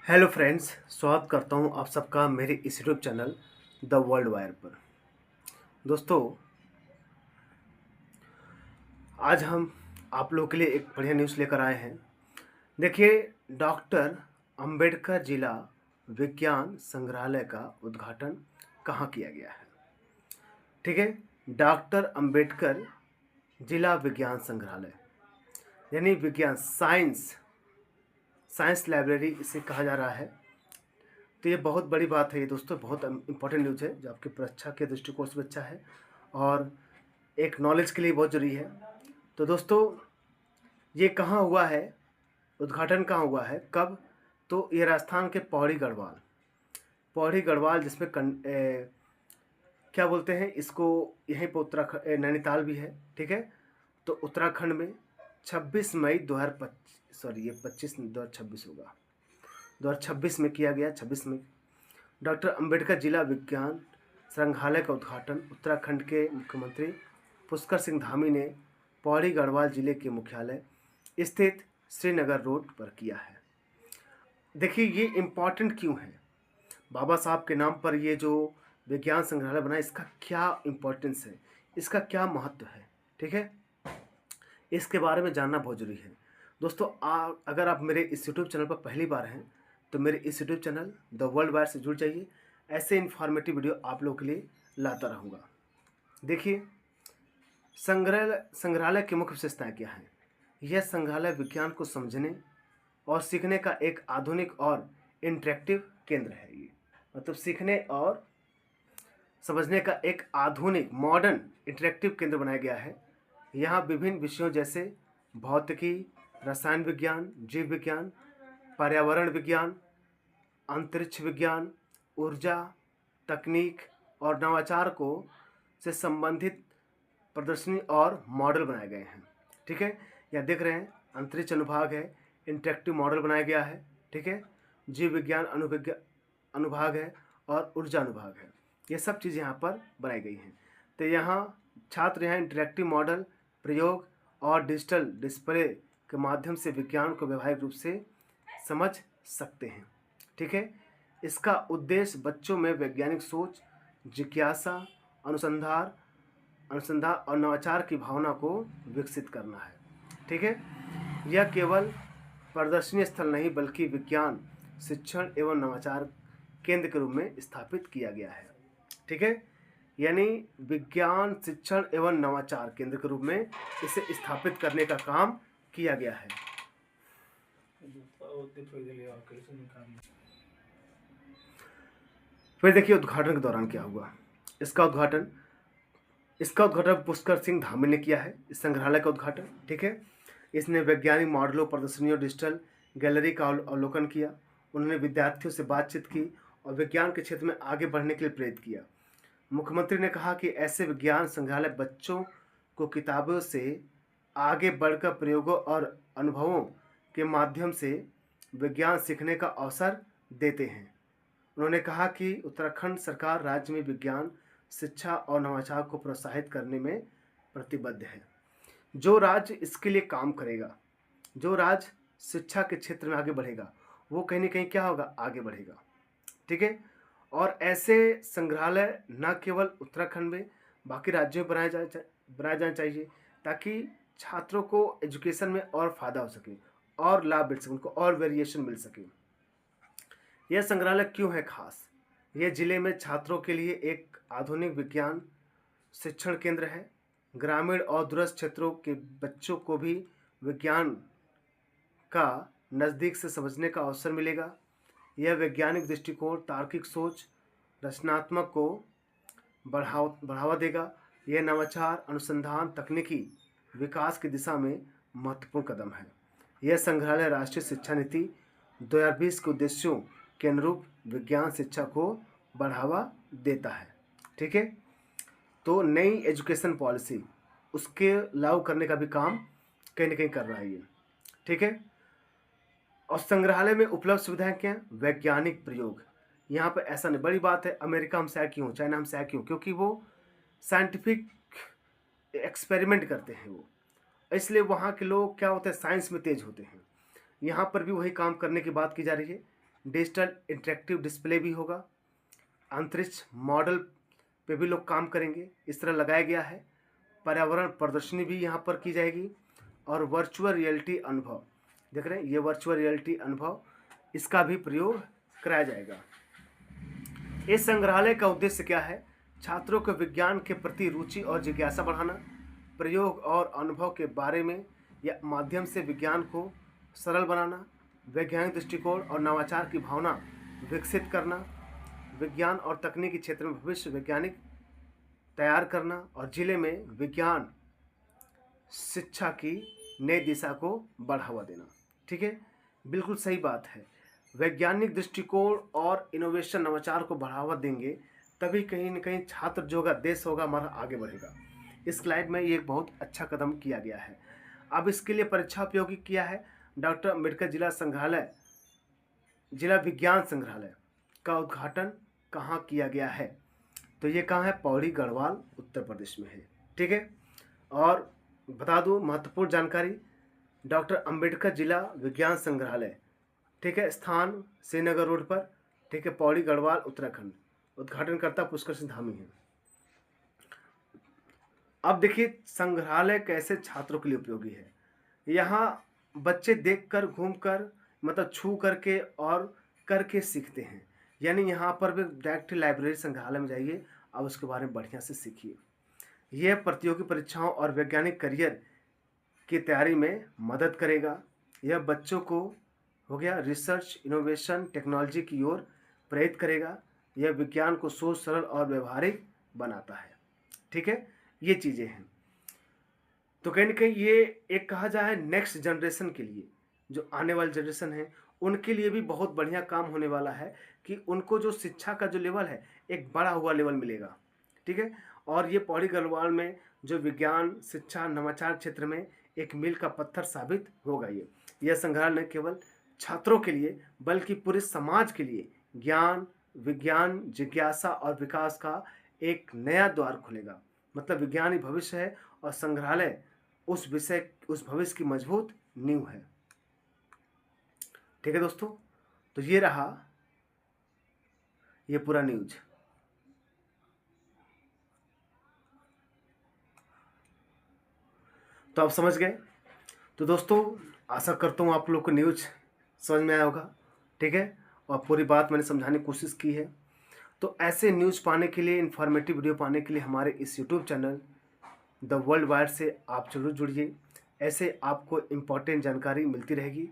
Hello friends, स्वागत करता हूं आप सबका मेरे इस YouTube channel the world wire पर। दोस्तों, आज हम आप लोगों के लिए एक बढ़िया न्यूज़ लेकर आए हैं। देखिए, डॉक्टर अंबेडकर जिला विज्ञान संग्रहालय का उद्घाटन कहाँ किया गया है। ठीक है, डॉक्टर अंबेडकर जिला विज्ञान संग्रहालय यानी विज्ञान साइंस लाइब्रेरी इसे कहा जा रहा है। तो ये बहुत बड़ी बात है, ये दोस्तों बहुत इंपॉर्टेंट न्यूज़ है जो आपकी परीक्षा के दृष्टिकोण से अच्छा है और एक नॉलेज के लिए बहुत ज़रूरी है। तो दोस्तों, ये कहाँ हुआ है, उद्घाटन कहाँ हुआ है, कब? तो ये राजस्थान के पौड़ी गढ़वाल जिसमें क्या बोलते हैं इसको, यहीं पर उत्तराखंड नैनीताल भी है। ठीक है, तो उत्तराखंड में 26 मई 2025 सॉरी ये 2026 होगा, 2026 में किया गया। 26 में डॉक्टर अंबेडकर जिला विज्ञान संग्रहालय का उद्घाटन उत्तराखंड के मुख्यमंत्री पुष्कर सिंह धामी ने पौड़ी गढ़वाल जिले के मुख्यालय स्थित श्रीनगर रोड पर किया है। देखिए, ये इम्पॉर्टेंट क्यों है, बाबा साहब के नाम पर ये जो विज्ञान संग्रहालय बना, इसका क्या इम्पोर्टेंस है, इसका क्या महत्व है। ठीक है, इसके बारे में जानना बहुत जरूरी है। दोस्तों, अगर आप मेरे इस यूट्यूब चैनल पर पहली बार हैं तो मेरे इस YouTube channel the world wire से जुड़ जाइए। ऐसे इन्फॉर्मेटिव वीडियो आप लोगों के लिए लाता रहूँगा। देखिए, संग्रहालय की मुख्य विशेषताएं क्या हैं। यह संग्रहालय विज्ञान को समझने और सीखने का एक आधुनिक और इंटरेक्टिव केंद्र है। ये मतलब सीखने और समझने का एक आधुनिक मॉडर्न इंटरेक्टिव केंद्र बनाया गया है। यहाँ विभिन्न विषयों जैसे भौतिकी, रसायन विज्ञान, जीव विज्ञान, पर्यावरण विज्ञान, अंतरिक्ष विज्ञान, ऊर्जा, तकनीक और नवाचार को से संबंधित प्रदर्शनी और मॉडल बनाए गए हैं। ठीक है, यह देख रहे हैं, अंतरिक्ष अनुभाग है, इंटरेक्टिव मॉडल बनाया गया है। ठीक है, जीव विज्ञान अनुभाग है और ऊर्जा अनुभाग है। ये सब चीज़ें यहाँ पर बनाई गई हैं। तो यहाँ छात्र यहाँ इंटरेक्टिव मॉडल, प्रयोग और डिजिटल डिस्प्ले के माध्यम से विज्ञान को व्यावहारिक रूप से समझ सकते हैं। ठीक है, इसका उद्देश्य बच्चों में वैज्ञानिक सोच, जिज्ञासा, अनुसंधान और नवाचार की भावना को विकसित करना है। ठीक है, यह केवल प्रदर्शनी स्थल नहीं बल्कि विज्ञान शिक्षण एवं नवाचार केंद्र के रूप में स्थापित किया गया है। ठीक है, यानी विज्ञान शिक्षण एवं नवाचार केंद्र के रूप में इसे स्थापित करने का काम किया गया है। फिर देखिए उद्घाटन के दौरान क्या हुआ। इसका उद्घाटन पुष्कर सिंह धामी ने किया है, इस संग्रहालय का उद्घाटन। ठीक है, इसने वैज्ञानिक मॉडलों, प्रदर्शनियों, डिजिटल गैलरी का अवलोकन किया। उन्होंने विद्यार्थियों से बातचीत की और विज्ञान के क्षेत्र में आगे बढ़ने के लिए प्रेरित किया। मुख्यमंत्री ने कहा कि ऐसे विज्ञान संग्रहालय बच्चों को किताबों से आगे बढ़कर प्रयोगों और अनुभवों के माध्यम से विज्ञान सीखने का अवसर देते हैं। उन्होंने कहा कि उत्तराखंड सरकार राज्य में विज्ञान शिक्षा और नवाचार को प्रोत्साहित करने में प्रतिबद्ध है। जो राज्य इसके लिए काम करेगा, जो राज्य शिक्षा के क्षेत्र में आगे बढ़ेगा, वो कहीं ना कहीं क्या होगा, आगे बढ़ेगा। ठीक है, और ऐसे संग्रहालय न केवल उत्तराखंड में, बाकी राज्यों में बनाए जाने चाहिए ताकि छात्रों को एजुकेशन में और फ़ायदा हो सके और लाभ मिल सके, उनको और वेरिएशन मिल सके। यह संग्रहालय क्यों है खास? यह जिले में छात्रों के लिए एक आधुनिक विज्ञान शिक्षण केंद्र है। ग्रामीण और दूरस्थ क्षेत्रों के बच्चों को भी विज्ञान का नज़दीक से समझने का अवसर मिलेगा। यह वैज्ञानिक दृष्टिकोण, तार्किक सोच, रचनात्मक को बढ़ावा देगा। यह नवाचार, अनुसंधान, तकनीकी विकास की दिशा में महत्वपूर्ण कदम है। यह संग्रहालय राष्ट्रीय शिक्षा नीति 2020 के उद्देश्यों के अनुरूप विज्ञान शिक्षा को बढ़ावा देता है। ठीक है, तो नई एजुकेशन पॉलिसी उसके लागू करने का भी काम कहीं ना कहीं कर रहा है ये। ठीक है, और संग्रहालय में उपलब्ध सुविधाएं क्या हैं? वैज्ञानिक प्रयोग। यहाँ पर ऐसा नहीं, बड़ी बात है, अमेरिका हमसे आया क्यों, चाइना हमसे आया क्यों? क्योंकि वो साइंटिफिक एक्सपेरिमेंट करते हैं वो, इसलिए वहाँ के लोग क्या होते हैं, साइंस में तेज होते हैं। यहाँ पर भी वही काम करने की बात की जा रही है। डिजिटल इंटरेक्टिव डिस्प्ले भी होगा, अंतरिक्ष मॉडल पे भी लोग काम करेंगे, इस तरह लगाया गया है। पर्यावरण प्रदर्शनी भी यहाँ पर की जाएगी और वर्चुअल रियलिटी अनुभव, देख रहे हैं ये वर्चुअल रियलिटी अनुभव, इसका भी प्रयोग कराया जाएगा। इस संग्रहालय का उद्देश्य क्या है? छात्रों को विज्ञान के प्रति रुचि और जिज्ञासा बढ़ाना, प्रयोग और अनुभव के बारे में या माध्यम से विज्ञान को सरल बनाना, वैज्ञानिक दृष्टिकोण और नवाचार की भावना विकसित करना, विज्ञान और तकनीकी क्षेत्र में भविष्य वैज्ञानिक तैयार करना और जिले में विज्ञान शिक्षा की नई दिशा को बढ़ावा देना। ठीक है, बिल्कुल सही बात है। वैज्ञानिक दृष्टिकोण और इनोवेशन नवाचार को बढ़ावा देंगे तभी कहीं न कहीं छात्र जो होगा, देश होगा हमारा आगे बढ़ेगा। इस स्लाइड में ये एक बहुत अच्छा कदम किया गया है। अब इसके लिए परीक्षा उपयोगी किया है। डॉक्टर अम्बेडकर जिला संग्रहालय, जिला विज्ञान संग्रहालय का उद्घाटन कहाँ किया गया है? तो ये कहाँ है? पौड़ी गढ़वाल उत्तर प्रदेश में है। ठीक है, और बता दूँ महत्वपूर्ण जानकारी, डॉक्टर अम्बेडकर जिला विज्ञान संग्रहालय, ठीक है, स्थान श्रीनगर रोड पर, ठीक है, पौड़ी गढ़वाल उत्तराखंड। उद्घाटनकर्ता पुष्कर सिंह धामी हैं। अब देखिए संग्रहालय कैसे छात्रों के लिए उपयोगी है। यहाँ बच्चे देखकर, घूमकर, मतलब छू करके और करके सीखते हैं। यानी यहाँ पर भी डायरेक्ट लाइब्रेरी संग्रहालय में जाइए और उसके बारे में बढ़िया से सीखिए। यह प्रतियोगी परीक्षाओं और वैज्ञानिक करियर की तैयारी में मदद करेगा। यह बच्चों को हो गया रिसर्च, इनोवेशन, टेक्नोलॉजी की ओर प्रेरित करेगा। यह विज्ञान को सोच सरल और व्यवहारिक बनाता है। ठीक है, ये चीज़ें हैं। तो कहीं ना कहीं ये एक कहा जाए नेक्स्ट जनरेशन के लिए, जो आने वाली जनरेशन है उनके लिए भी बहुत बढ़िया काम होने वाला है कि उनको जो शिक्षा का जो लेवल है एक बड़ा हुआ लेवल मिलेगा। ठीक है, और ये पौड़ी गढ़वाल में जो विज्ञान शिक्षा नवाचार क्षेत्र में एक मील का पत्थर साबित होगा। यह संग्रहालय न केवल छात्रों के लिए बल्कि पूरे समाज के लिए ज्ञान, विज्ञान, जिज्ञासा और विकास का एक नया द्वार खुलेगा। मतलब विज्ञान ही भविष्य है और संग्रहालय उस भविष्य की मजबूत नींव है। ठीक है दोस्तों, तो ये रहा ये पूरा न्यूज। तो आप समझ गए। तो दोस्तों आशा करता हूँ आप लोग को न्यूज समझ में आया होगा। ठीक है, और पूरी बात मैंने समझाने की कोशिश की है। तो ऐसे न्यूज़ पाने के लिए, इन्फॉर्मेटिव वीडियो पाने के लिए हमारे इस YouTube channel the world wide से आप जरूर जुड़िए। ऐसे आपको इम्पोर्टेंट जानकारी मिलती रहेगी।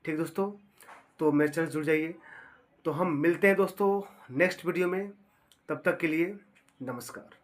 ठीक दोस्तों, तो मेरे चैनल जुड़ जाइए। तो हम मिलते हैं दोस्तों नेक्स्ट वीडियो में। तब तक के लिए नमस्कार।